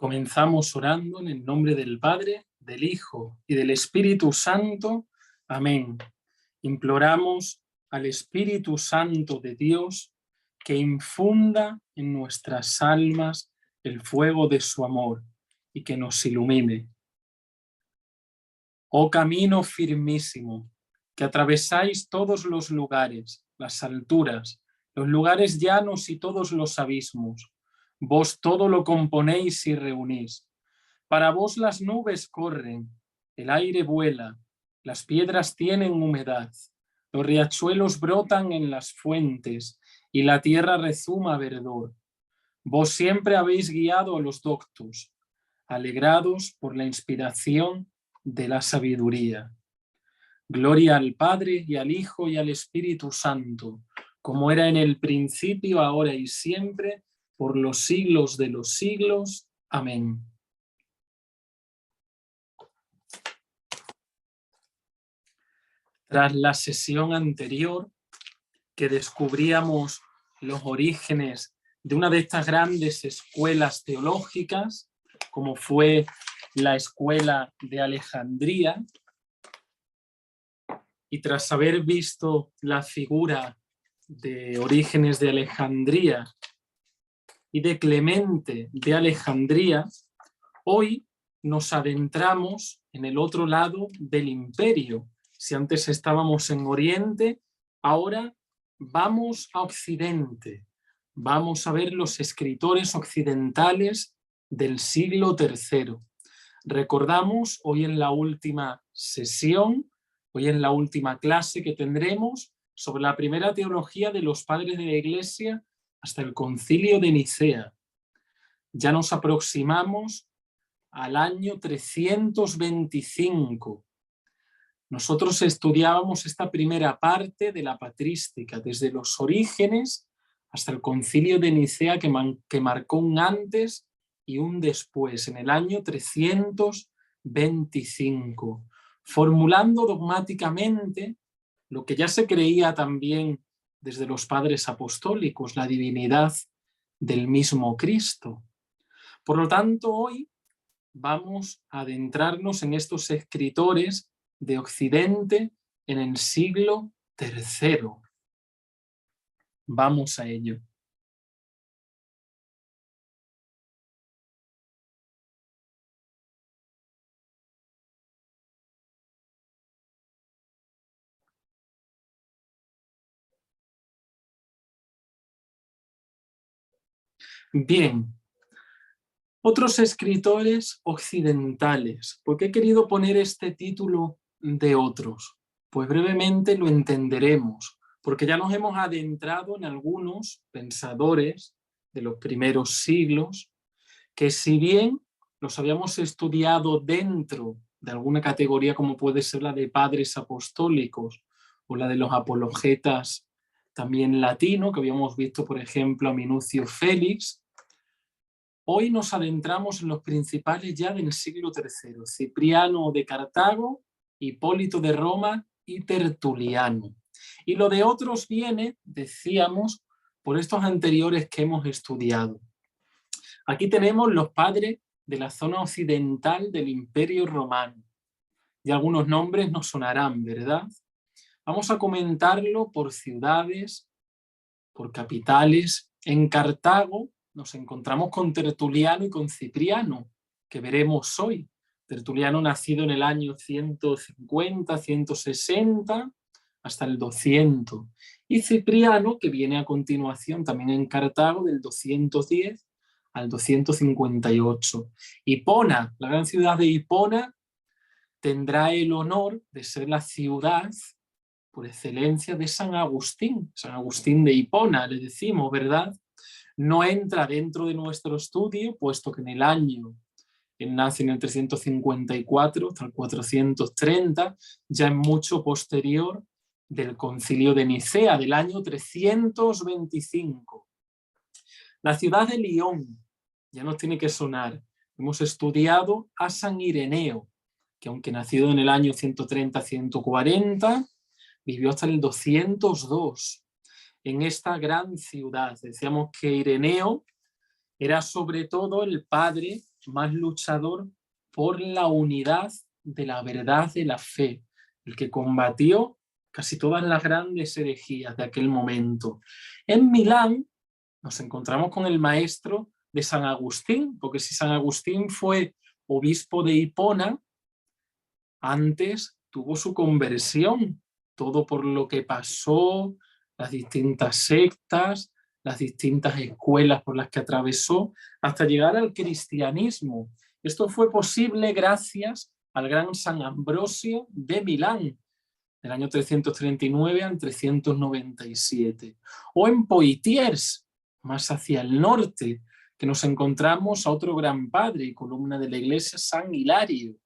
Comenzamos orando en el nombre del Padre, del Hijo y del Espíritu Santo. Amén. Imploramos al Espíritu Santo de Dios que infunda en nuestras almas el fuego de su amor y que nos ilumine. Oh camino firmísimo, que atravesáis todos los lugares, las alturas, los lugares llanos y todos los abismos. Vos todo lo componéis y reunís. Para vos las nubes corren, el aire vuela, las piedras tienen humedad, los riachuelos brotan en las fuentes y la tierra rezuma verdor. Vos siempre habéis guiado a los doctos, alegrados por la inspiración de la sabiduría. Gloria al Padre y al Hijo y al Espíritu Santo, como era en el principio, ahora y siempre, por los siglos de los siglos. Amén. Tras la sesión anterior, que descubríamos los orígenes de una de estas grandes escuelas teológicas, como fue la escuela de Alejandría, y tras haber visto la figura de Orígenes de Alejandría y de Clemente de Alejandría, hoy nos adentramos en el otro lado del imperio. Si antes estábamos en Oriente, ahora vamos a Occidente. Vamos a ver los escritores occidentales del siglo III. Recordamos hoy en la última sesión, hoy en la última clase que tendremos sobre la primera teología de los padres de la Iglesia hasta el Concilio de Nicea. Ya nos aproximamos al año 325. Nosotros estudiábamos esta primera parte de la patrística, desde los orígenes hasta el Concilio de Nicea, que marcó un antes y un después, en el año 325, formulando dogmáticamente lo que ya se creía también desde los padres apostólicos, la divinidad del mismo Cristo. Por lo tanto, hoy vamos a adentrarnos en estos escritores de Occidente en el siglo III. Vamos a ello. Bien, otros escritores occidentales. ¿Por qué he querido poner este título de otros? Pues brevemente lo entenderemos, porque ya nos hemos adentrado en algunos pensadores de los primeros siglos, que si bien los habíamos estudiado dentro de alguna categoría como puede ser la de padres apostólicos o la de los apologetas también latino, que habíamos visto por ejemplo a Minucio Félix, hoy nos adentramos en los principales ya del siglo III, Cipriano de Cartago, Hipólito de Roma y Tertuliano. Y lo de otros viene, decíamos, por estos anteriores que hemos estudiado. Aquí tenemos los padres de la zona occidental del Imperio Romano. Y algunos nombres nos sonarán, ¿verdad? Vamos a comentarlo por ciudades, por capitales. En Cartago nos encontramos con Tertuliano y con Cipriano, que veremos hoy. Tertuliano nacido en el año 150, 160, hasta el 200. Y Cipriano, que viene a continuación también en Cartago, del 210 al 258. Hipona, la gran ciudad de Hipona, tendrá el honor de ser la ciudad por excelencia de San Agustín de Hipona, le decimos, ¿verdad? No entra dentro de nuestro estudio, puesto que en el año, él nace en el 354 hasta el 430, ya es mucho posterior del Concilio de Nicea, del año 325. La ciudad de Lyon, ya nos tiene que sonar. Hemos estudiado a San Ireneo, que aunque nacido en el año 130-140, vivió hasta el 202 en esta gran ciudad. Decíamos que Ireneo era sobre todo el padre más luchador por la unidad de la verdad de la fe, el que combatió casi todas las grandes herejías de aquel momento. En Milán nos encontramos con el maestro de San Agustín, porque si San Agustín fue obispo de Hipona, antes tuvo su conversión, todo por lo que pasó, las distintas sectas, las distintas escuelas por las que atravesó, hasta llegar al cristianismo. Esto fue posible gracias al gran San Ambrosio de Milán, del año 339 al 397. O en Poitiers, más hacia el norte, que nos encontramos a otro gran padre y columna de la iglesia, San Hilario,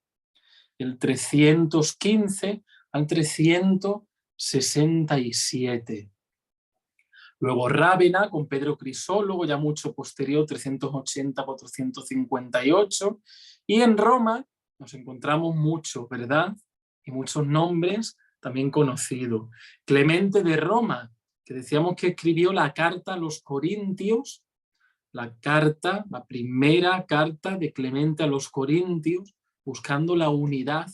del 315 al 367. Luego Rávena con Pedro Crisólogo, ya mucho posterior, 380-458. Y en Roma nos encontramos muchos, ¿verdad? Y muchos nombres también conocidos. Clemente de Roma, que decíamos que escribió la carta a los Corintios, la primera carta de Clemente a los Corintios, buscando la unidad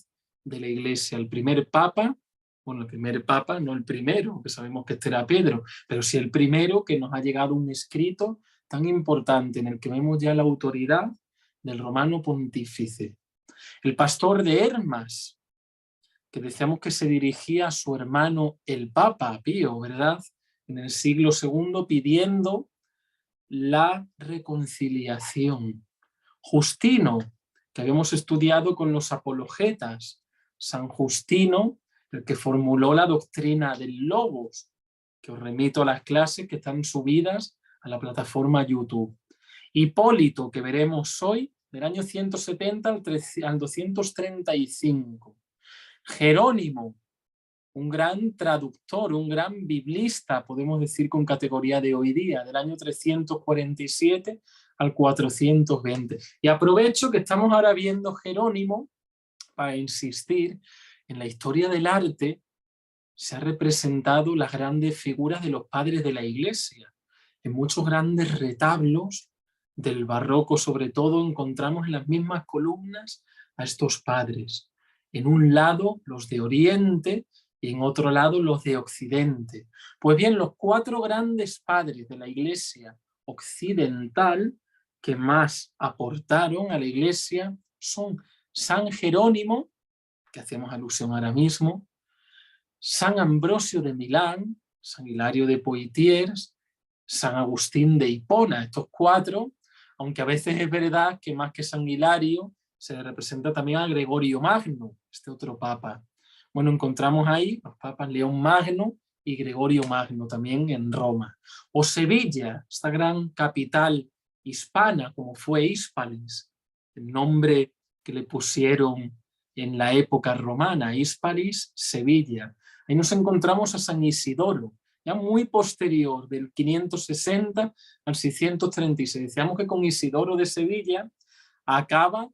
de la iglesia. El primer papa, bueno, el primer papa, no el primero, que sabemos que este era Pedro, pero sí el primero que nos ha llegado un escrito tan importante en el que vemos ya la autoridad del romano pontífice. El pastor de Hermas, que decíamos que se dirigía a su hermano el Papa Pío, ¿verdad? En el siglo II, pidiendo la reconciliación. Justino, que habíamos estudiado con los apologetas, San Justino, el que formuló la doctrina del Logos, que os remito a las clases que están subidas a la plataforma YouTube. Hipólito, que veremos hoy, del año 170 al 235. Jerónimo, un gran traductor, un gran biblista, podemos decir con categoría de hoy día, del año 347 al 420. Y aprovecho que estamos ahora viendo Jerónimo para insistir en la historia del arte. Se ha representado las grandes figuras de los padres de la Iglesia. En muchos grandes retablos del barroco, sobre todo, encontramos en las mismas columnas a estos padres. En un lado, los de Oriente, y en otro lado, los de Occidente. Pues bien, los 4 grandes padres de la Iglesia occidental que más aportaron a la Iglesia son San Jerónimo, que hacemos alusión ahora mismo, San Ambrosio de Milán, San Hilario de Poitiers, San Agustín de Hipona. Estos 4, aunque a veces es verdad que más que San Hilario se le representa también a Gregorio Magno, este otro papa. Bueno, encontramos ahí los papas León Magno y Gregorio Magno también en Roma. O Sevilla, esta gran capital hispana como fue Hispalis, el nombre que le pusieron en la época romana, Hispalis, Sevilla. Ahí nos encontramos a San Isidoro, ya muy posterior, del 560 al 636. Decíamos que con Isidoro de Sevilla acaba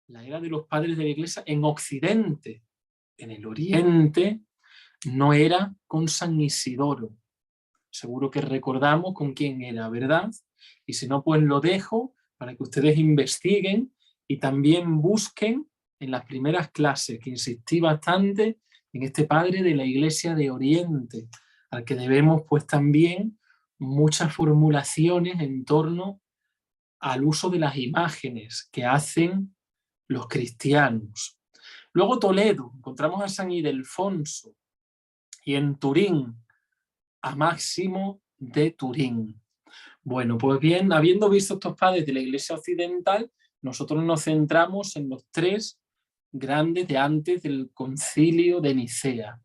la era de los padres de la Iglesia en Occidente. En el Oriente no era con San Isidoro. Seguro que recordamos con quién era, ¿verdad? Y si no, pues lo dejo para que ustedes investiguen y también busquen en las primeras clases, que insistí bastante en este padre de la Iglesia de Oriente, al que debemos pues también muchas formulaciones en torno al uso de las imágenes que hacen los cristianos. Luego Toledo, encontramos a San Ildefonso, y en Turín a Máximo de Turín. Bueno, pues bien, habiendo visto estos padres de la Iglesia occidental, nosotros nos centramos en los 3 grandes de antes del Concilio de Nicea.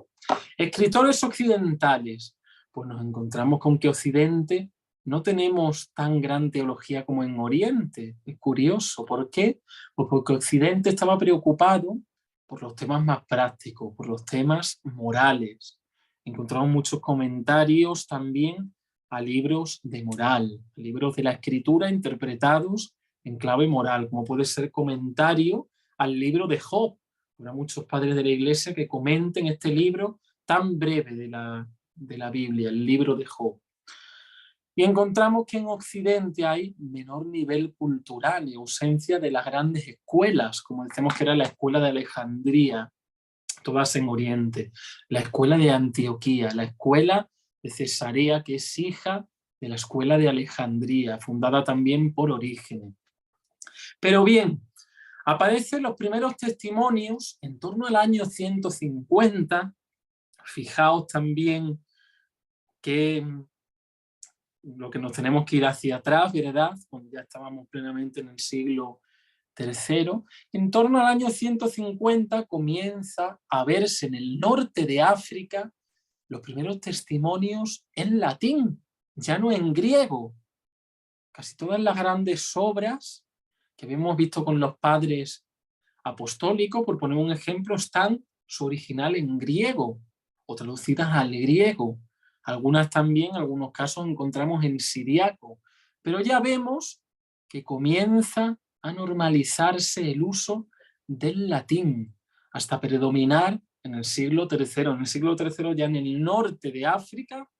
Escritores occidentales, pues nos encontramos con que Occidente no tenemos tan gran teología como en Oriente. Es curioso, ¿por qué? Pues porque Occidente estaba preocupado por los temas más prácticos, por los temas morales. Encontramos muchos comentarios también a libros de moral, libros de la escritura interpretados en clave moral, como puede ser comentario al libro de Job. Habrá muchos padres de la Iglesia que comenten este libro tan breve de la Biblia, el libro de Job. Y encontramos que en Occidente hay menor nivel cultural y ausencia de las grandes escuelas, como decimos que era la escuela de Alejandría, todas en Oriente, la escuela de Antioquía, la escuela de Cesarea, que es hija de la escuela de Alejandría, fundada también por Orígenes. Pero bien, aparecen los primeros testimonios en torno al año 150. Fijaos también que lo que nos tenemos que ir hacia atrás, ¿verdad? Cuando ya estábamos plenamente en el siglo III. En torno al año 150 comienza a verse en el norte de África los primeros testimonios en latín, ya no en griego. Casi todas las grandes obras que hemos visto con los padres apostólicos, por poner un ejemplo, están su original en griego o traducidas al griego. Algunas también, en algunos casos, encontramos en siriaco. Pero ya vemos que comienza a normalizarse el uso del latín, hasta predominar en el siglo III. En el siglo III, ya en el norte de África,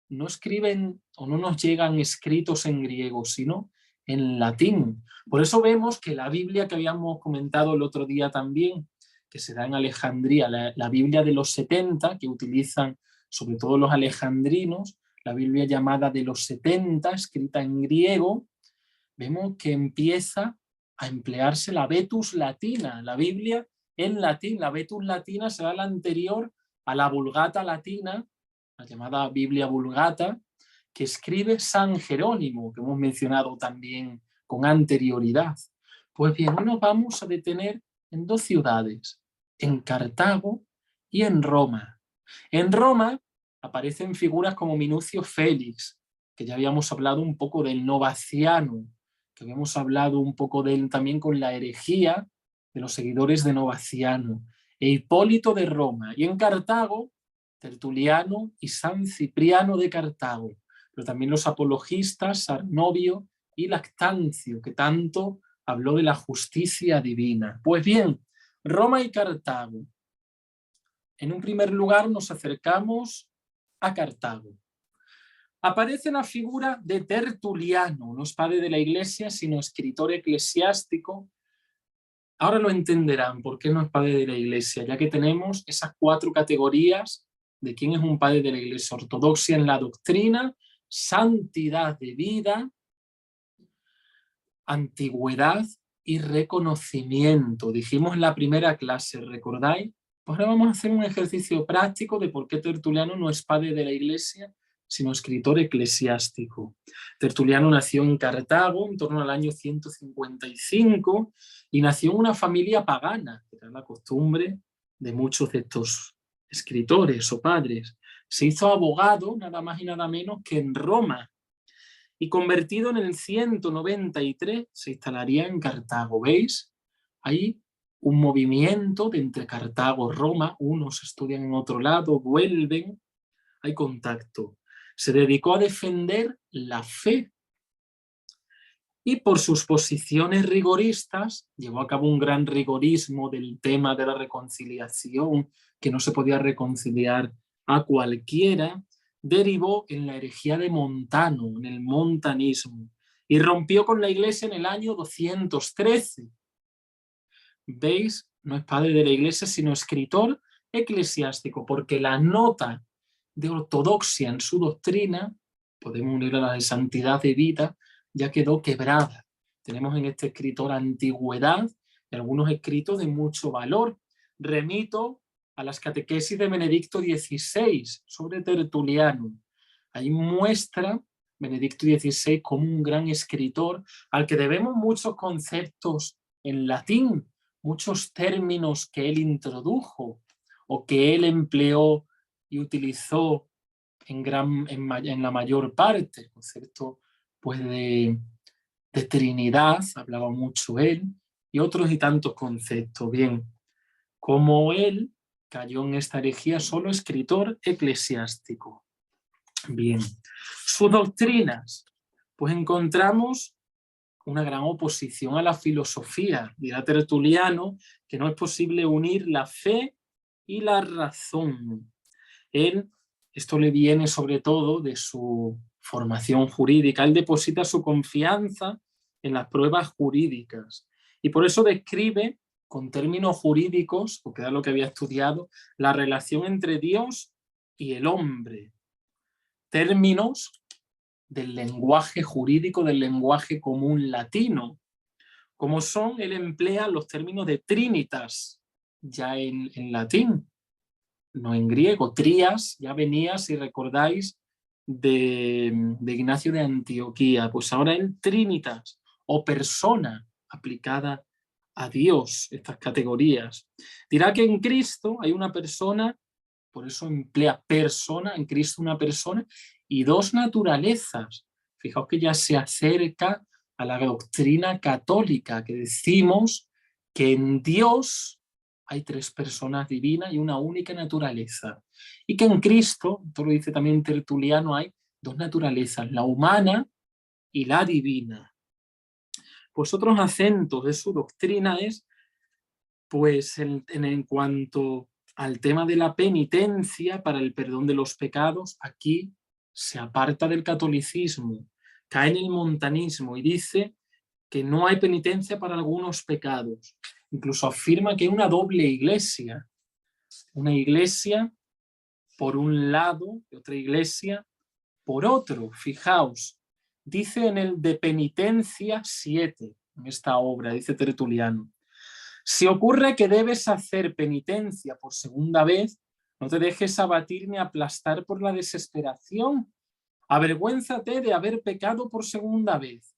no escriben o no nos llegan escritos en griego, sino en latín. Por eso vemos que la Biblia que habíamos comentado el otro día también, que se da en Alejandría, la Biblia de los 70, que utilizan sobre todo los alejandrinos, la Biblia llamada de los 70, escrita en griego, vemos que empieza a emplearse la Vetus Latina, la Biblia en latín. La Vetus Latina será la anterior a la Vulgata Latina, la llamada Biblia Vulgata, que escribe San Jerónimo, que hemos mencionado también con anterioridad. Pues bien, hoy nos vamos a detener en dos ciudades, en Cartago y en Roma. En Roma aparecen figuras como Minucio Félix, que ya habíamos hablado un poco del Novaciano, que habíamos hablado un poco de él también con la herejía de los seguidores de Novaciano, e Hipólito de Roma. Y en Cartago, Tertuliano y San Cipriano de Cartago, pero también los apologistas Sarnovio y Lactancio, que tanto habló de la justicia divina. Pues bien, Roma y Cartago. En un primer lugar nos acercamos a Cartago. Aparece la figura de Tertuliano, no es padre de la Iglesia, sino escritor eclesiástico. Ahora lo entenderán por qué no es padre de la Iglesia, ya que tenemos esas cuatro categorías de quién es un padre de la Iglesia: ortodoxia en la doctrina, santidad de vida, antigüedad y reconocimiento. Dijimos en la primera clase, ¿recordáis? Pues ahora vamos a hacer un ejercicio práctico de por qué Tertuliano no es padre de la Iglesia, sino escritor eclesiástico. Tertuliano nació en Cartago en torno al año 155 y nació en una familia pagana, que era la costumbre de muchos de estos escritores o padres. Se hizo abogado nada más y nada menos que en Roma, y convertido en el 193 se instalaría en Cartago. ¿Veis? Hay un movimiento de entre Cartago y Roma, unos estudian en otro lado, vuelven, hay contacto. Se dedicó a defender la fe y por sus posiciones rigoristas llevó a cabo un gran rigorismo del tema de la reconciliación, que no se podía reconciliar a cualquiera. Derivó en la herejía de Montano, en el montanismo, y rompió con la Iglesia en el año 213. ¿Veis? No es padre de la Iglesia, sino escritor eclesiástico, porque la nota de ortodoxia en su doctrina, podemos unir a la de santidad de vida, ya quedó quebrada. Tenemos en este escritor antigüedad y algunos escritos de mucho valor. Remito a las catequesis de Benedicto XVI sobre Tertuliano. Ahí muestra Benedicto XVI como un gran escritor al que debemos muchos conceptos en latín, muchos términos que él introdujo o que él empleó y utilizó en la mayor parte. El concepto pues, de Trinidad, hablaba mucho él, y otros y tantos conceptos. Bien, como él cayó en esta herejía, solo escritor eclesiástico. Bien, sus doctrinas, pues encontramos una gran oposición a la filosofía. Dirá Tertuliano que no es posible unir la fe y la razón. Él, esto le viene sobre todo de su formación jurídica. Él deposita su confianza en las pruebas jurídicas y por eso describe con términos jurídicos, porque era lo que había estudiado, la relación entre Dios y el hombre. Términos del lenguaje jurídico, del lenguaje común latino. Como son, él emplea los términos de trinitas, ya en latín, no en griego. Trías ya venía, si recordáis, de Ignacio de Antioquía. Pues ahora el trinitas, o persona aplicada a Dios, estas categorías. Dirá que en Cristo hay una persona, por eso emplea persona, en Cristo una persona, y dos naturalezas. Fijaos que ya se acerca a la doctrina católica, que decimos que en Dios hay tres personas divinas y una única naturaleza. Y que en Cristo, esto lo dice también Tertuliano, hay dos naturalezas, la humana y la divina. Pues otros acentos de su doctrina es, pues en cuanto al tema de la penitencia para el perdón de los pecados, aquí se aparta del catolicismo, cae en el montanismo y dice que no hay penitencia para algunos pecados. Incluso afirma que hay una doble iglesia, una iglesia por un lado y otra iglesia por otro. Fijaos, dice en el de penitencia 7, en esta obra, dice Tertuliano: si ocurre que debes hacer penitencia por segunda vez, no te dejes abatir ni aplastar por la desesperación. Avergüénzate de haber pecado por segunda vez,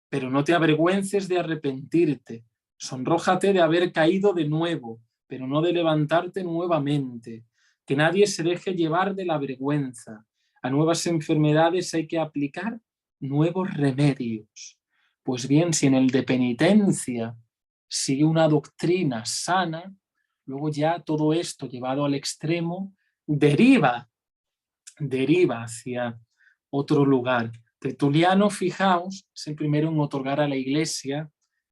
pero no te avergüences de arrepentirte. Sonrójate de haber caído de nuevo, pero no de levantarte nuevamente. Que nadie se deje llevar de la vergüenza. A nuevas enfermedades hay que aplicar nuevos remedios. Pues bien, si en el de penitencia sigue una doctrina sana, luego ya todo esto llevado al extremo deriva hacia otro lugar. Tertuliano, fijaos, es el primero en otorgar a la Iglesia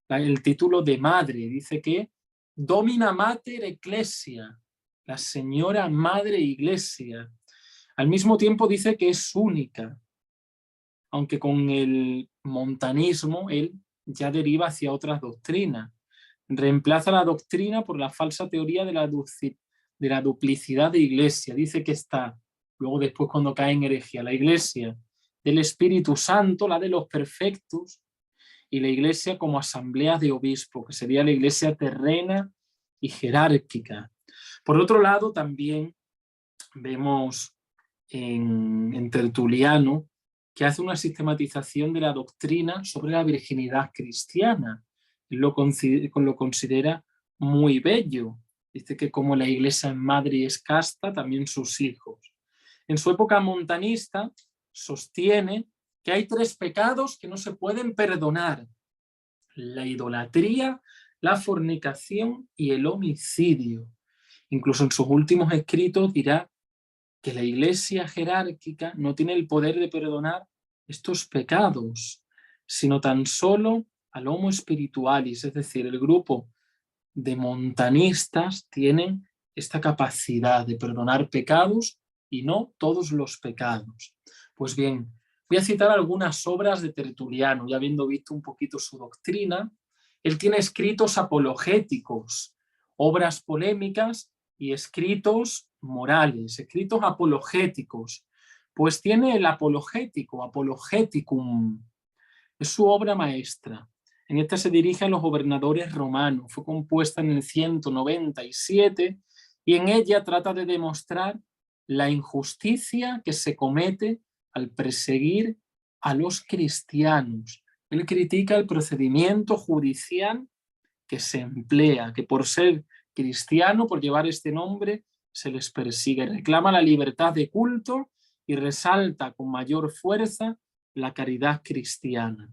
el título de madre. Dice que Domina Mater Ecclesia, la señora madre Iglesia. Al mismo tiempo dice que es única, aunque con el montanismo él ya deriva hacia otras doctrinas. Reemplaza la doctrina por la falsa teoría de la duplicidad de Iglesia. Dice que está, luego después cuando cae en herejía, la Iglesia del Espíritu Santo, la de los perfectos, y la Iglesia como asamblea de obispos, que sería la Iglesia terrena y jerárquica. Por otro lado, también vemos en Tertuliano que hace una sistematización de la doctrina sobre la virginidad cristiana. Lo considera muy bello. Dice que como la Iglesia es madre y es casta, también sus hijos. En su época montanista sostiene que hay tres pecados que no se pueden perdonar: la idolatría, la fornicación y el homicidio. Incluso en sus últimos escritos dirá que la Iglesia jerárquica no tiene el poder de perdonar estos pecados, sino tan solo al homo spiritualis, es decir, el grupo de montanistas tienen esta capacidad de perdonar pecados y no todos los pecados. Pues bien, voy a citar algunas obras de Tertuliano, ya habiendo visto un poquito su doctrina. Él tiene escritos apologéticos, obras polémicas y escritos morales, escritos apologéticos. Pues tiene el apologético, Apologeticum, es su obra maestra. En esta se dirige a los gobernadores romanos, fue compuesta en el 197 y en ella trata de demostrar la injusticia que se comete al perseguir a los cristianos. Él critica el procedimiento judicial que se emplea, que por ser cristiano, por llevar este nombre, se les persigue. Reclama la libertad de culto y resalta con mayor fuerza la caridad cristiana.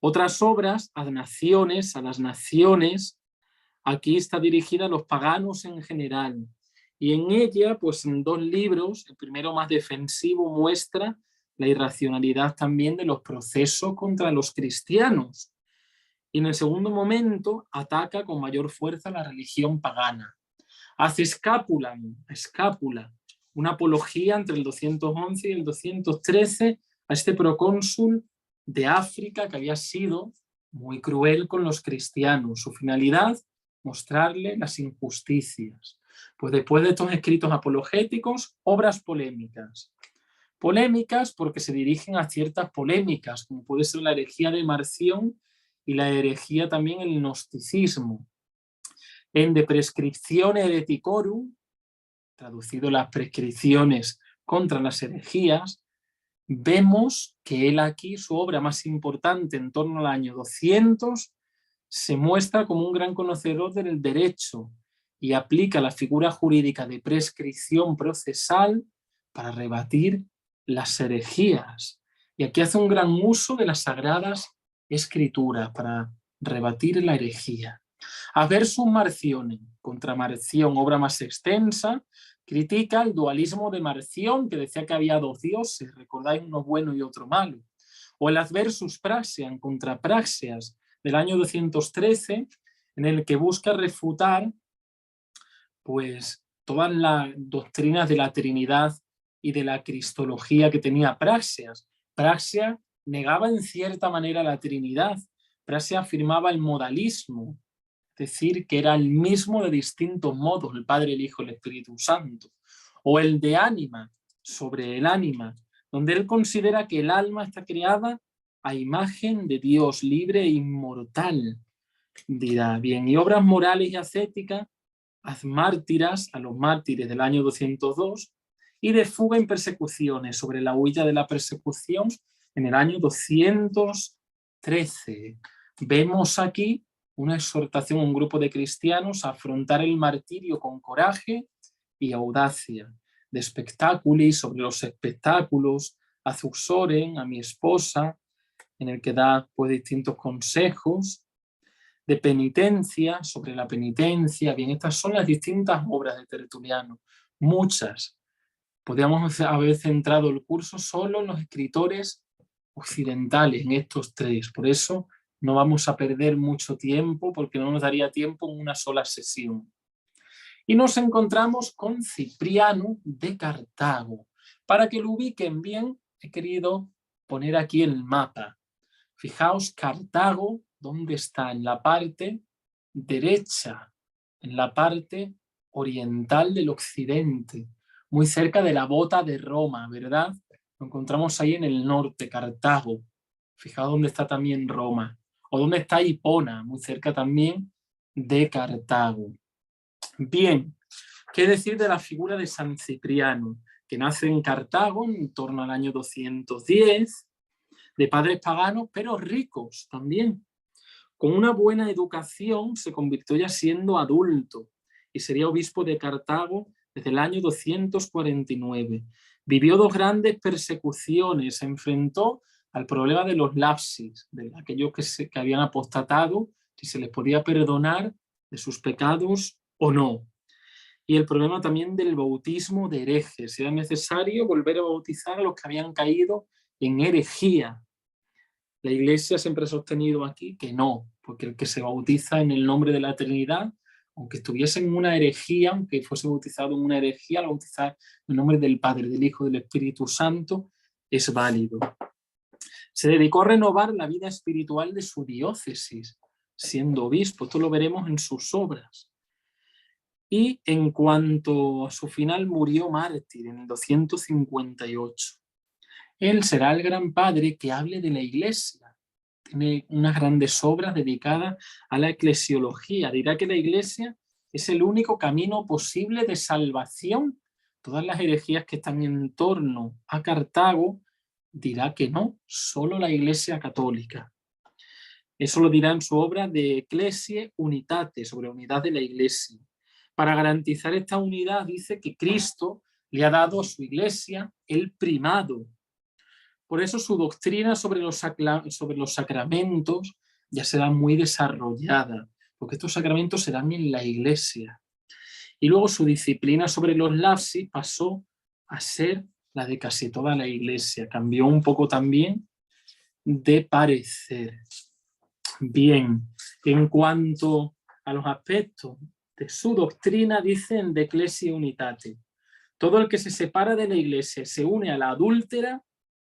Otras obras, a las naciones, aquí está dirigida a los paganos en general. Y en ella, pues en dos libros, el primero más defensivo muestra la irracionalidad también de los procesos contra los cristianos. Y en el segundo momento ataca con mayor fuerza la religión pagana. Hace escápula, una apología entre el 211 y el 213 a este procónsul de África que había sido muy cruel con los cristianos. Su finalidad, mostrarle las injusticias. Pues después de estos escritos apologéticos, obras polémicas. Polémicas porque se dirigen a ciertas polémicas, como puede ser la herejía de Marción y la herejía también el gnosticismo. En De Prescriptione Hereticorum, traducido las prescripciones contra las herejías, vemos que él aquí, su obra más importante en torno al año 200, se muestra como un gran conocedor del derecho y aplica la figura jurídica de prescripción procesal para rebatir las herejías. Y aquí hace un gran uso de las sagradas escrituras para rebatir la herejía. Adversus Marcione, contra Marción, obra más extensa, critica el dualismo de Marción, que decía que había dos dioses, recordáis, uno bueno y otro malo. O el Adversus Praxeas, contra Praxeas, del año 213, en el que busca refutar pues, todas las doctrinas de la Trinidad y de la cristología que tenía Praxeas. Praxeas negaba en cierta manera la Trinidad. Praxeas afirmaba el modalismo, es decir, que era el mismo de distintos modos, el Padre, el Hijo, el Espíritu Santo. O el de ánima, sobre el ánima, donde él considera que el alma está creada a imagen de Dios, libre e inmortal. Dirá, bien, y obras morales y ascéticas, Ad Mártiras, a los mártires del año 202, y de fuga en persecuciones, sobre la huida de la persecución en el año 213. Vemos aquí una exhortación a un grupo de cristianos a afrontar el martirio con coraje y audacia. De Spectaculi, sobre los espectáculos, a Zuxoren, a mi esposa, en el que da pues distintos consejos. De penitencia, sobre la penitencia. Bien, estas son las distintas obras de Tertuliano, muchas. Podríamos haber centrado el curso solo en los escritores occidentales, en estos tres. Por eso no vamos a perder mucho tiempo, porque no nos daría tiempo en una sola sesión. Y nos encontramos con Cipriano de Cartago. Para que lo ubiquen bien, he querido poner aquí el mapa. Fijaos, Cartago, ¿dónde está? En la parte derecha, en la parte oriental del occidente, muy cerca de la bota de Roma, ¿verdad? Lo encontramos ahí en el norte, Cartago. Fijaos dónde está también Roma. O dónde está Hipona, muy cerca también de Cartago. Bien, ¿qué decir de la figura de San Cipriano? Que nace en Cartago en torno al año 210, de padres paganos, pero ricos también. Con una buena educación se convirtió ya siendo adulto y sería obispo de Cartago desde el año 249. Vivió dos grandes persecuciones, se enfrentó al problema de los lapsis, de aquellos que habían apostatado, si se les podía perdonar de sus pecados o no. Y el problema también del bautismo de herejes, si era necesario volver a bautizar a los que habían caído en herejía. La Iglesia siempre ha sostenido aquí que no, porque el que se bautiza en el nombre de la Trinidad, aunque estuviese en una herejía, aunque fuese bautizado en una herejía, al bautizar en el nombre del Padre, del Hijo y del Espíritu Santo, es válido. Se dedicó a renovar la vida espiritual de su diócesis, siendo obispo. Esto lo veremos en sus obras. Y en cuanto a su final, murió mártir en el 258. Él será el gran padre que hable de la Iglesia. Tiene unas grandes obras dedicadas a la eclesiología. Dirá que la Iglesia es el único camino posible de salvación. Todas las herejías que están en torno a Cartago dirá que no, solo la Iglesia católica. Eso lo dirá en su obra de Ecclesiae Unitate, sobre la unidad de la Iglesia. Para garantizar esta unidad dice que Cristo le ha dado a su Iglesia el primado. Por eso su doctrina sobre los sacramentos ya será muy desarrollada, porque estos sacramentos se dan en la Iglesia. Y luego su disciplina sobre los lapsis pasó a ser la de casi toda la Iglesia. Cambió un poco también de parecer. Bien, en cuanto a los aspectos de su doctrina, dicen de Ecclesiae Unitate: todo el que se separa de la Iglesia se une a la adúltera,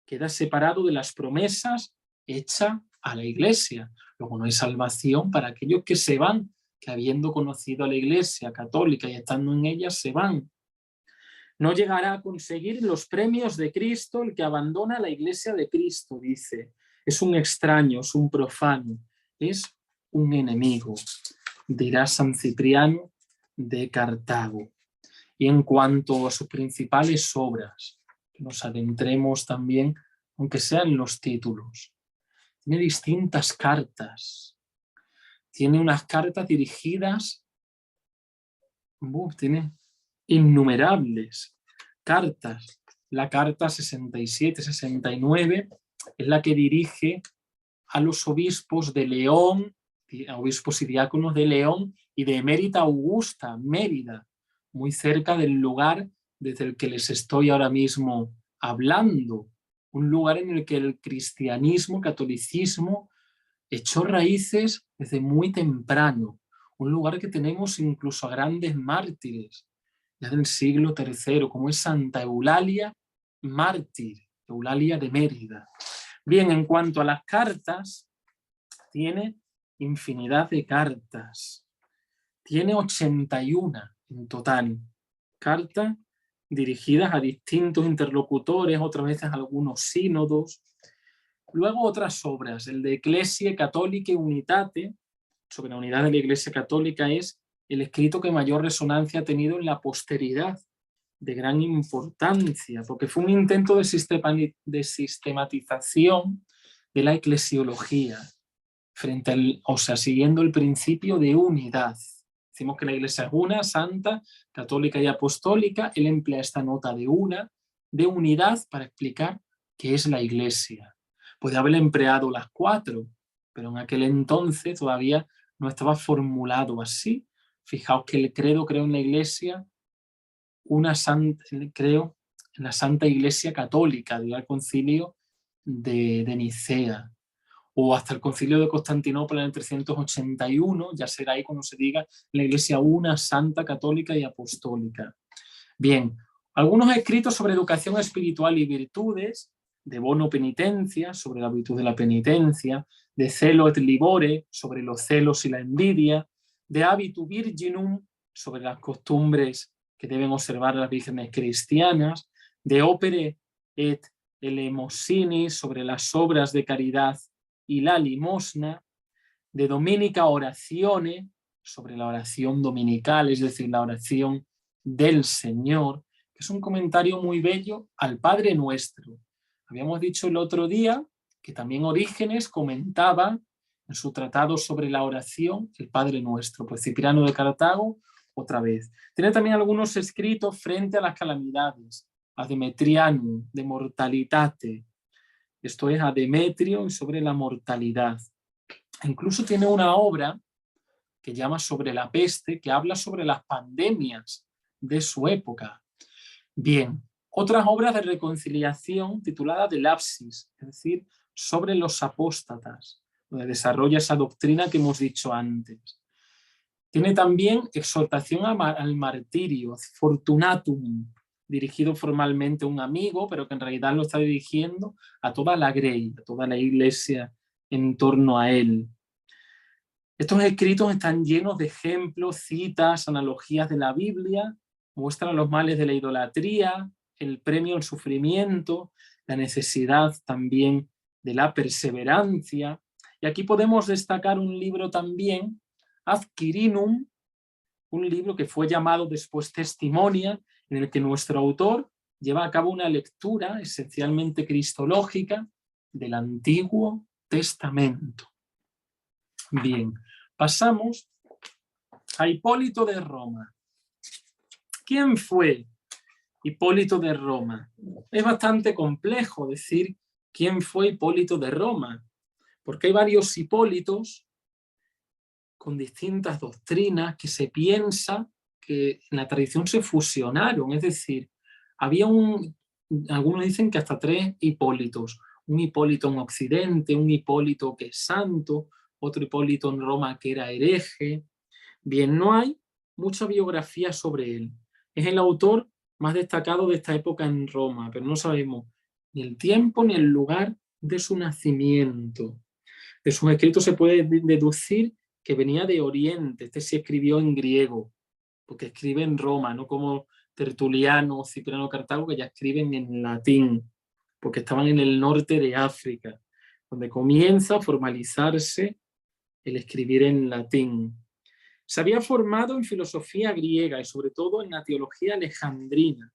queda separado de las promesas hechas a la Iglesia. Luego no hay salvación para aquellos que se van, que habiendo conocido a la Iglesia católica y estando en ella, se van. No llegará a conseguir los premios de Cristo el que abandona la Iglesia de Cristo, dice. Es un extraño, es un profano, es un enemigo, dirá San Cipriano de Cartago. Y en cuanto a sus principales obras, nos adentremos también, aunque sean los títulos. Tiene distintas cartas. Tiene unas cartas dirigidas, tiene innumerables cartas. La carta 67-69 es la que dirige a los obispos de León, a obispos y diáconos de León y de Emérita Augusta, Mérida, muy cerca del lugar desde el que les estoy ahora mismo hablando, un lugar en el que el cristianismo, catolicismo, echó raíces desde muy temprano, un lugar que tenemos incluso a grandes mártires, ya del siglo III, como es Santa Eulalia, mártir, Eulalia de Mérida. Bien, en cuanto a las cartas, tiene infinidad de cartas. Tiene 81 en total. Cartas dirigidas a distintos interlocutores, otras veces a algunos sínodos. Luego otras obras, el de Ecclesiae Catholicae Unitate, sobre la unidad de la Iglesia Católica, es el escrito que mayor resonancia ha tenido en la posteridad, de gran importancia, porque fue un intento de sistematización de la eclesiología, siguiendo el principio de unidad. Decimos que la Iglesia es una, santa, católica y apostólica. Él emplea esta nota de unidad para explicar qué es la Iglesia. Puede haber empleado las 4, pero en aquel entonces todavía no estaba formulado así. Fijaos que el credo creo en la Iglesia, creo en la Santa Iglesia Católica, digo, el concilio de Nicea, o hasta el concilio de Constantinopla en el 381, ya será ahí cuando se diga la Iglesia una, santa, católica y apostólica. Bien, algunos escritos sobre educación espiritual y virtudes, de bono penitencia, sobre la virtud de la penitencia, de celo et libore, sobre los celos y la envidia, de habitu virginum, sobre las costumbres que deben observar las vírgenes cristianas, de opere et eleemosinis, sobre las obras de caridad y la limosna, de dominica oratione, sobre la oración dominical, es decir, la oración del Señor, que es un comentario muy bello al Padre Nuestro. Habíamos dicho el otro día que también Orígenes comentaba en su tratado sobre la oración el Padre Nuestro, pues Cipriano de Cartago otra vez. Tiene también algunos escritos frente a las calamidades, a Demetrianum, de mortalitate. Esto es a Demetrio y sobre la mortalidad. Incluso tiene una obra que llama Sobre la peste, que habla sobre las pandemias de su época. Bien, otras obras de reconciliación tituladas de Lapsis, es decir, sobre los apóstatas, donde desarrolla esa doctrina que hemos dicho antes. Tiene también exhortación al martirio, Fortunatum, dirigido formalmente a un amigo, pero que en realidad lo está dirigiendo a toda la grey, a toda la iglesia en torno a él. Estos escritos están llenos de ejemplos, citas, analogías de la Biblia, muestran los males de la idolatría, el premio al sufrimiento, la necesidad también de la perseverancia. Y aquí podemos destacar un libro también, Ad Quirinum, un libro que fue llamado después Testimonia, en el que nuestro autor lleva a cabo una lectura esencialmente cristológica del Antiguo Testamento. Bien, pasamos a Hipólito de Roma. ¿Quién fue Hipólito de Roma? Es bastante complejo decir quién fue Hipólito de Roma, porque hay varios Hipólitos con distintas doctrinas que se piensa que en la tradición se fusionaron, es decir, había algunos dicen que hasta 3 Hipólitos, un Hipólito en Occidente, un Hipólito que es santo, otro Hipólito en Roma que era hereje. Bien, no hay mucha biografía sobre él. Es el autor más destacado de esta época en Roma, pero no sabemos ni el tiempo ni el lugar de su nacimiento. De sus escritos se puede deducir que venía de Oriente. Este sí escribió en griego, porque escribe en Roma, no como Tertuliano o Cipriano Cartago, que ya escriben en latín, porque estaban en el norte de África, donde comienza a formalizarse el escribir en latín. Se había formado en filosofía griega y sobre todo en la teología alejandrina.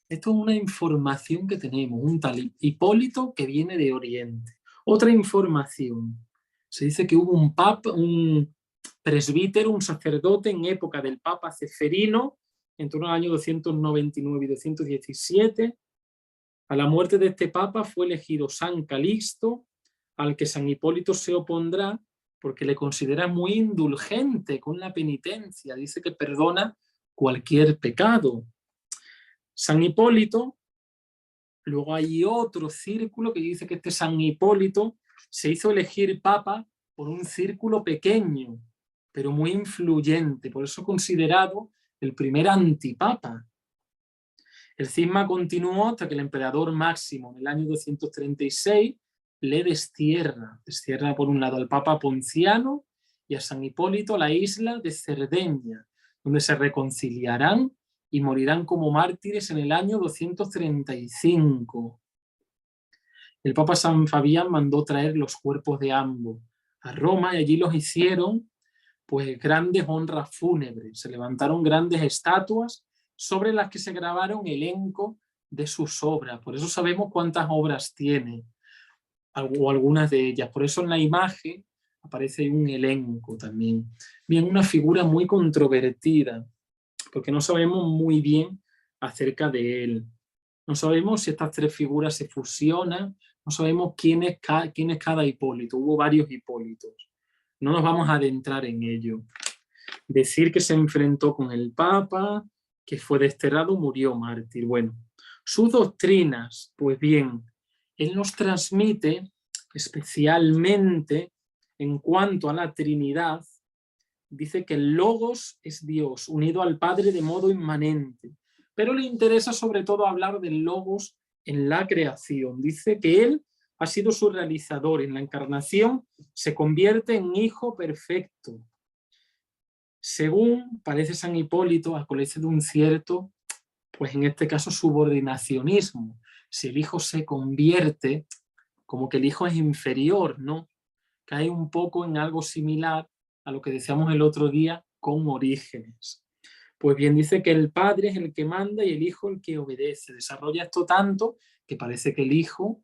Esto es una información que tenemos, un tal Hipólito que viene de Oriente. Otra información, se dice que hubo un papa, un presbítero, un sacerdote en época del Papa Ceferino, en torno al año 299 y 217. A la muerte de este papa fue elegido San Calixto, al que San Hipólito se opondrá porque le considera muy indulgente con la penitencia, dice que perdona cualquier pecado. San Hipólito, luego hay otro círculo que dice que este San Hipólito se hizo elegir papa por un círculo pequeño, pero muy influyente, por eso considerado el primer antipapa. El cisma continuó hasta que el emperador Máximo, en el año 236, le destierra por un lado al papa Ponciano y a San Hipólito a la isla de Cerdeña, donde se reconciliarán y morirán como mártires en el año 235. El papa San Fabián mandó traer los cuerpos de ambos a Roma y allí los hicieron pues grandes honras fúnebres. Se levantaron grandes estatuas sobre las que se grabaron elenco de sus obras. Por eso sabemos cuántas obras tiene, o algunas de ellas. Por eso en la imagen aparece un elenco también. Bien, una figura muy controvertida, porque no sabemos muy bien acerca de él. No sabemos si estas tres figuras se fusionan, no sabemos quién es cada Hipólito. Hubo varios Hipólitos. No nos vamos a adentrar en ello. Decir que se enfrentó con el Papa, que fue desterrado, murió mártir. Bueno, sus doctrinas, pues bien, él nos transmite especialmente en cuanto a la Trinidad. Dice que el Logos es Dios, unido al Padre de modo inmanente, pero le interesa sobre todo hablar del Logos en la creación. Dice que él ha sido su realizador. En la encarnación se convierte en hijo perfecto. Según parece San Hipólito, adolece de un cierto, pues en este caso, subordinacionismo. Si el hijo se convierte, como que el hijo es inferior, ¿no? Cae un poco en algo similar a lo que decíamos el otro día con Orígenes. Pues bien, dice que el padre es el que manda y el hijo el que obedece. Desarrolla esto tanto que parece que el hijo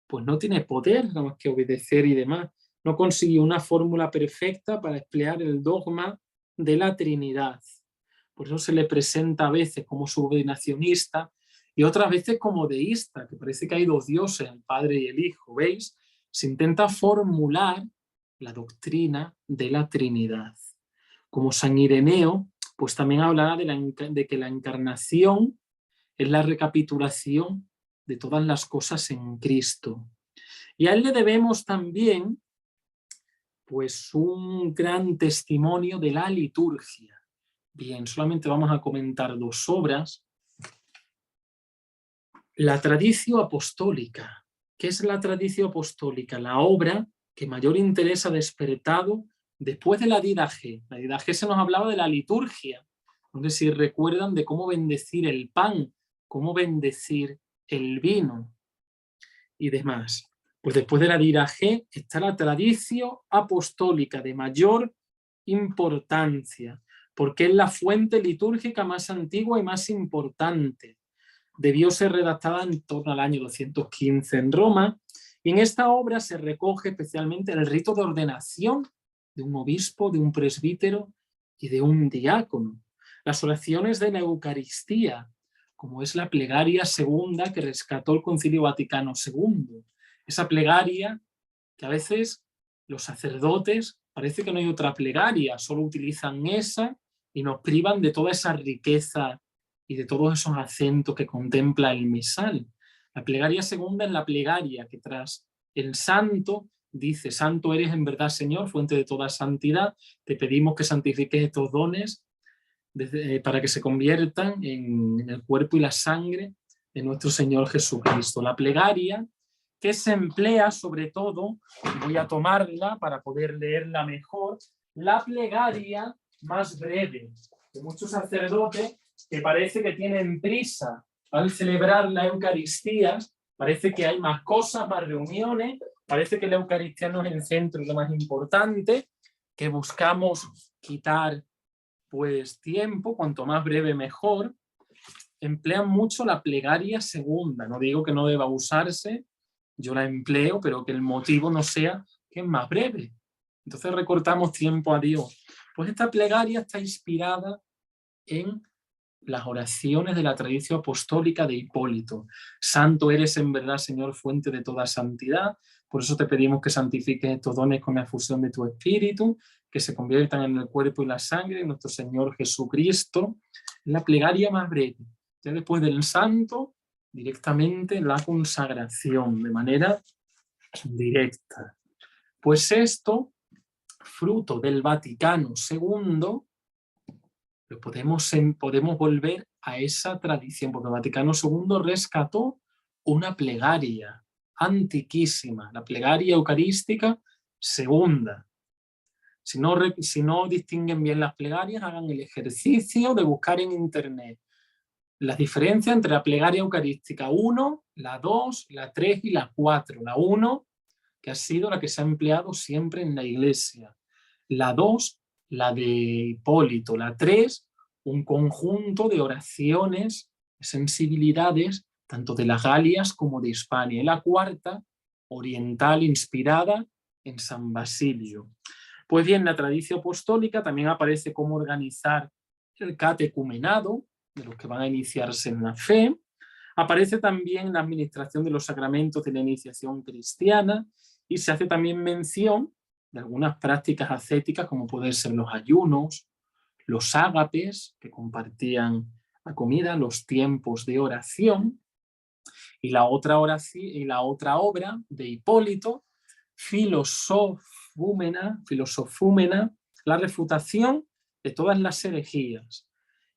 pues no tiene poder nada más que obedecer y demás. No consiguió una fórmula perfecta para emplear el dogma de la Trinidad. Por eso se le presenta a veces como subordinacionista y otras veces como deísta, que parece que hay dos dioses, el Padre y el Hijo. ¿Veis? Se intenta formular la doctrina de la Trinidad. Como San Ireneo, pues también hablará de que la encarnación es la recapitulación de todas las cosas en Cristo. Y a él le debemos también pues un gran testimonio de la liturgia. Bien, solamente vamos a comentar dos obras. La Traditio Apostólica. ¿Qué es la Traditio Apostólica? La obra que mayor interés ha despertado después de la Didache. La Didache se nos hablaba de la liturgia. No sé si recuerdan de cómo bendecir el pan, cómo bendecir el vino y demás. Pues después de la Didache está la Traditio Apostólica de mayor importancia, porque es la fuente litúrgica más antigua y más importante. Debió ser redactada en torno al año 215 en Roma, y en esta obra se recoge especialmente el rito de ordenación de un obispo, de un presbítero y de un diácono. Las oraciones de la Eucaristía, como es la plegaria segunda que rescató el Concilio Vaticano II. Esa plegaria que a veces los sacerdotes parece que no hay otra plegaria, solo utilizan esa y nos privan de toda esa riqueza y de todos esos acentos que contempla el misal. La plegaria segunda es la plegaria que tras el santo dice: santo eres en verdad, Señor, fuente de toda santidad, te pedimos que santifiques estos dones para que se conviertan en el cuerpo y la sangre de nuestro Señor Jesucristo. La plegaria que se emplea sobre todo, voy a tomarla para poder leerla mejor, la plegaria más breve, de muchos sacerdotes que parece que tienen prisa al celebrar la Eucaristía, parece que hay más cosas, más reuniones, parece que la Eucaristía no es el centro y lo más importante, que buscamos quitar pues tiempo, cuanto más breve mejor. Emplean mucho la plegaria segunda, no digo que no deba usarse, yo la empleo, pero que el motivo no sea que es más breve. Entonces recortamos tiempo a Dios. Pues esta plegaria está inspirada en las oraciones de la tradición apostólica de Hipólito. Santo eres en verdad, Señor, fuente de toda santidad. Por eso te pedimos que santifiques estos dones con la efusión de tu Espíritu, que se conviertan en el cuerpo y la sangre de nuestro Señor Jesucristo. Es la plegaria más breve. Ya después del santo, directamente la consagración, de manera directa. Pues esto, fruto del Vaticano II, podemos volver a esa tradición, porque el Vaticano II rescató una plegaria antiquísima, la plegaria eucarística segunda. Si no distinguen bien las plegarias, hagan el ejercicio de buscar en internet las diferencias entre la plegaria eucarística 1, la 2, la 3 y la 4. La 1, que ha sido la que se ha empleado siempre en la Iglesia. La 2, la de Hipólito. La 3, un conjunto de oraciones, sensibilidades, tanto de las Galias como de Hispania. Y la 4, oriental, inspirada en San Basilio. Pues bien, la tradición apostólica también aparece cómo organizar el catecumenado de los que van a iniciarse en la fe. Aparece también la administración de los sacramentos de la iniciación cristiana y se hace también mención de algunas prácticas ascéticas como pueden ser los ayunos, los ágapes que compartían la comida, los tiempos de oración y la otra obra de Hipólito, Filosofúmena, la refutación de todas las herejías.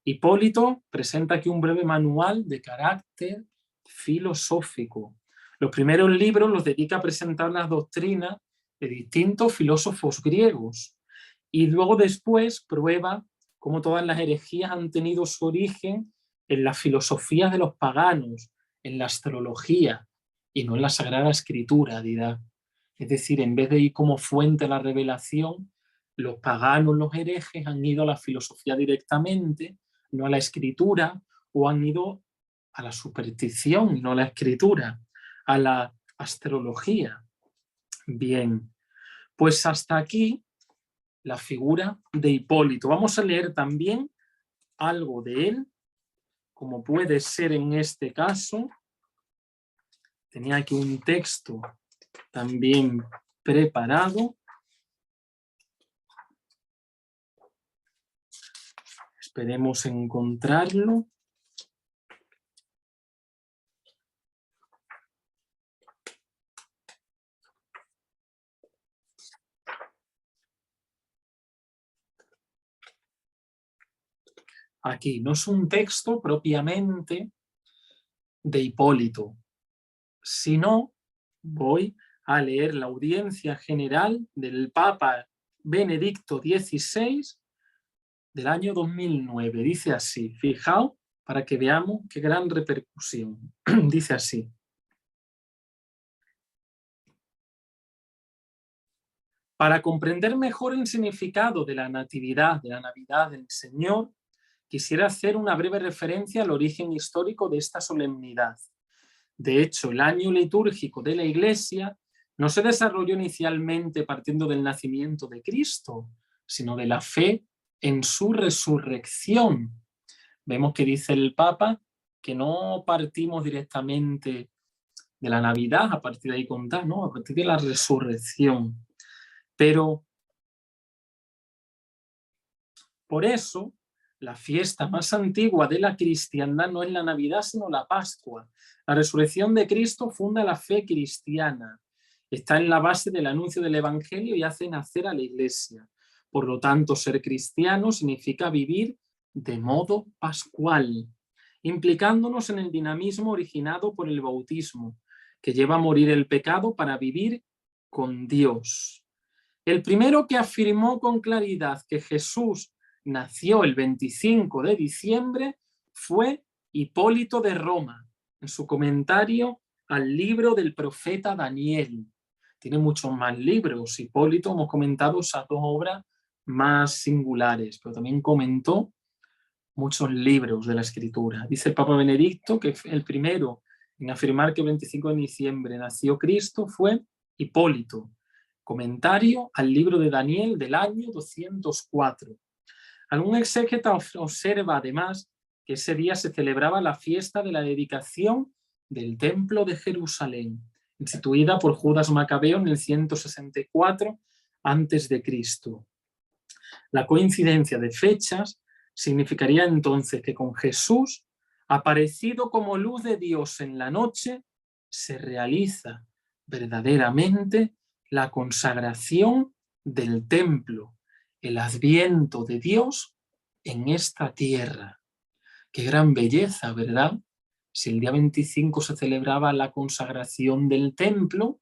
Hipólito presenta aquí un breve manual de carácter filosófico. Los primeros libros los dedica a presentar las doctrinas de distintos filósofos griegos y luego después prueba cómo todas las herejías han tenido su origen en las filosofías de los paganos, en la astrología y no en la Sagrada Escritura, dirá. Es decir, en vez de ir como fuente a la revelación, los paganos, los herejes han ido a la filosofía directamente, no a la escritura, o han ido a la superstición, no a la escritura, a la astrología. Bien, pues hasta aquí la figura de Hipólito. Vamos a leer también algo de él, como puede ser en este caso. Tenía aquí un texto también preparado. Esperemos encontrarlo. Aquí no es un texto propiamente de Hipólito, sino voy a leer la audiencia general del Papa Benedicto XVI del año 2009. Dice así, fijaos para que veamos qué gran repercusión. Dice así. Para comprender mejor el significado de la Natividad, de la Navidad del Señor, quisiera hacer una breve referencia al origen histórico de esta solemnidad. De hecho, el año litúrgico de la Iglesia no se desarrolló inicialmente partiendo del nacimiento de Cristo, sino de la fe en su resurrección. Vemos que dice el Papa que no partimos directamente de la Navidad, a partir de ahí contar, ¿no? A partir de la resurrección. Pero por eso la fiesta más antigua de la cristiandad no es la Navidad, sino la Pascua. La resurrección de Cristo funda la fe cristiana. Está en la base del anuncio del Evangelio y hace nacer a la Iglesia. Por lo tanto, ser cristiano significa vivir de modo pascual. implicándonos en el dinamismo originado por el bautismo, que lleva a morir el pecado para vivir con Dios. El primero que afirmó con claridad que Jesús nació el 25 de diciembre fue Hipólito de Roma, en su comentario al libro del profeta Daniel. Tiene muchos más libros. Hipólito, hemos comentado esas dos obras más singulares, pero también comentó muchos libros de la Escritura. Dice el Papa Benedicto que el primero en afirmar que el 25 de diciembre nació Cristo fue Hipólito. Comentario al libro de Daniel del año 204. Algún exégeta observa además que ese día se celebraba la fiesta de la dedicación del Templo de Jerusalén, instituida por Judas Macabeo en el 164 a.C. La coincidencia de fechas significaría entonces que con Jesús, aparecido como luz de Dios en la noche, se realiza verdaderamente la consagración del templo, el adviento de Dios en esta tierra. Qué gran belleza, ¿verdad? Si el día 25 se celebraba la consagración del templo,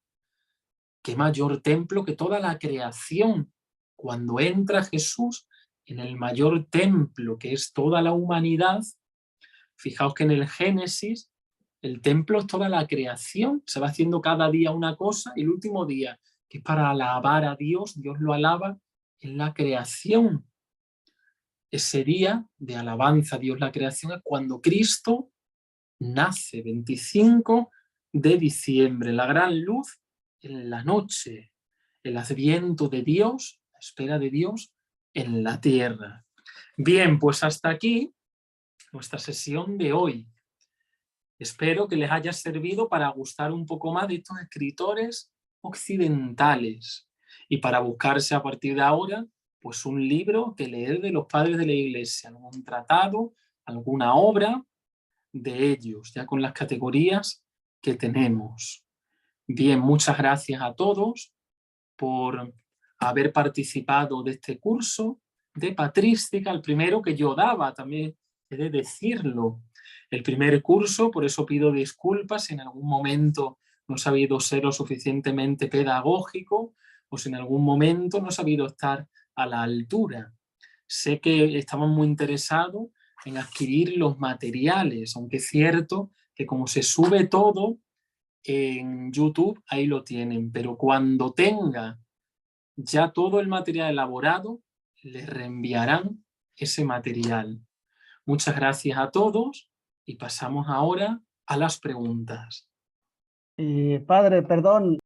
qué mayor templo que toda la creación. Cuando entra Jesús en el mayor templo, que es toda la humanidad, fijaos que en el Génesis el templo es toda la creación, se va haciendo cada día una cosa y el último día, que es para alabar a Dios, Dios lo alaba en la creación. Ese día de alabanza a Dios, la creación, es cuando Cristo nace, 25 de diciembre, la gran luz en la noche, el adviento de Dios, la espera de Dios en la tierra. Bien, pues hasta aquí nuestra sesión de hoy. Espero que les haya servido para gustar un poco más de estos escritores occidentales y para buscarse a partir de ahora pues un libro que leer de los padres de la Iglesia, algún tratado, alguna obra de ellos, ya con las categorías que tenemos. Bien, muchas gracias a todos por haber participado de este curso de patrística, el primero que yo daba, también he de decirlo. El primer curso, por eso pido disculpas si en algún momento no he sabido ser lo suficientemente pedagógico o si en algún momento no he sabido estar a la altura. Sé que estamos muy interesados en adquirir los materiales, aunque es cierto que como se sube todo en YouTube, ahí lo tienen, pero cuando tenga ya todo el material elaborado, les reenviarán ese material. Muchas gracias a todos y pasamos ahora a las preguntas. Padre, perdón,